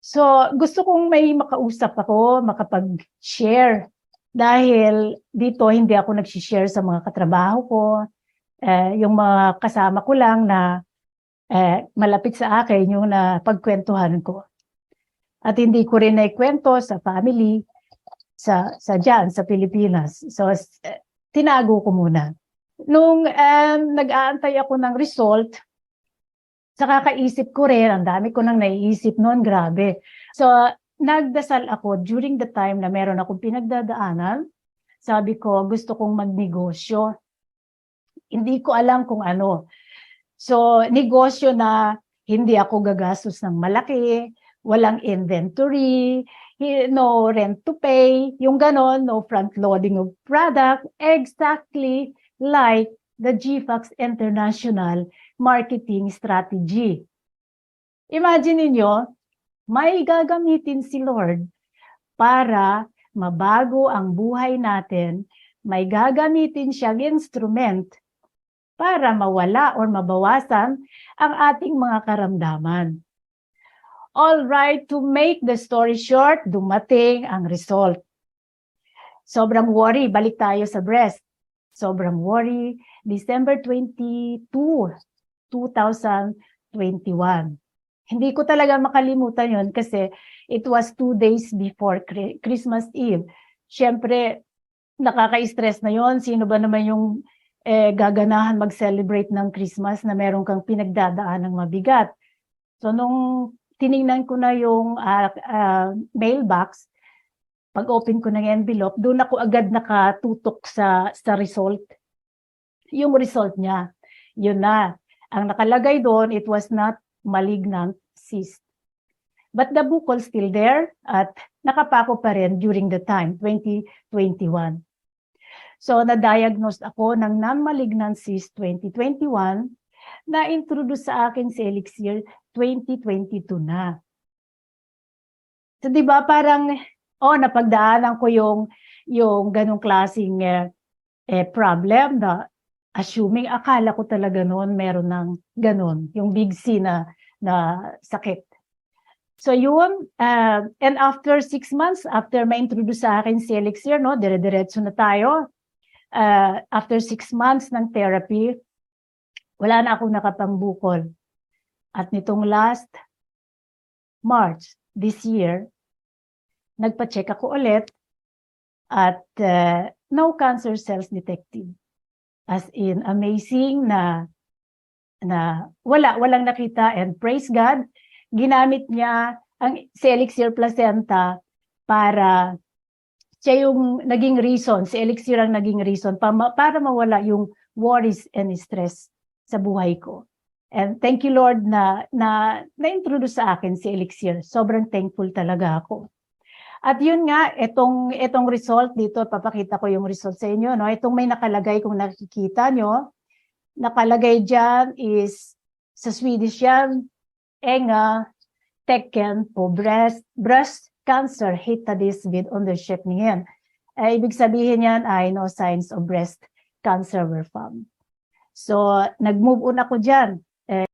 So, gusto kong may makausap ako, makapag-share. Dahil dito, hindi ako nag-share sa mga katrabaho ko. Yung mga kasama ko lang na malapit sa akin, yung napagkwentuhan ko. At hindi ko rin naikwento sa family, sa dyan, sa Pilipinas. So, tinago ko muna. Nung nag-aantay ako ng result, sa kakaisip ko rin, ang dami ko nang naiisip noon, grabe. So, nagdasal ako during the time na meron akong pinagdadaanan. Sabi ko, gusto kong magnegosyo. Hindi ko alam kung ano. So, negosyo na hindi ako gagastos ng malaki, walang inventory, no rent to pay, yung ganon, no front loading of product, exactly like the GFAX International Marketing Strategy. Imagine niyo, may gagamitin si Lord para mabago ang buhay natin, may gagamitin siyang instrument para mawala or mabawasan ang ating mga karamdaman. All right, to make the story short, dumating ang result. Sobrang worry, balik tayo sa breast. Sobrang worry, December 22, 2021. Hindi ko talaga makalimutan yon kasi it was 2 days before Christmas Eve. Siyempre, nakaka-stress na yon. Sino ba naman yung gaganahan mag-celebrate ng Christmas na meron kang pinagdadaan ng mabigat? So, nung tiningnan ko na yung mailbox, pag-open ko ng envelope, doon ako agad nakatutok sa result. Yung result niya, yun na. Ang nakalagay doon, it was not malignant cyst. But the bukol still there at nakapako pa rin during the time, 2021. So, na-diagnose ako ng non-malignant cyst 2021, na-introduce sa akin si Elixir 2022 na. So, di ba parang, napagdaanan ko yung ganong klaseng problem na assuming, akala ko talaga noon meron ng ganon, yung big C na sakit. So yun, and after 6 months, after ma-introduce sa akin si Elixir, no, dire-diretso na tayo. After 6 months ng therapy, wala na akong nakapangbukol. At nitong last March this year, nagpa-check ako ulit at no cancer cells detected. As in, amazing na walang nakita, and praise God, ginamit niya si Elixir Placenta para siya yung naging reason, si Elixir ang naging reason para mawala yung worries and stress sa buhay ko. And thank you Lord na-introduce sa akin si Elixir. Sobrang thankful talaga ako. At yun nga, itong result dito, papakita ko yung result sa inyo. No? Itong may nakalagay, kung nakikita nyo, nakalagay dyan is, sa Swedish yan, Enga tecken på breast cancer hittades vid undersökningen. Ibig sabihin yan ay no signs of breast cancer were found. So, nag-move on ako dyan.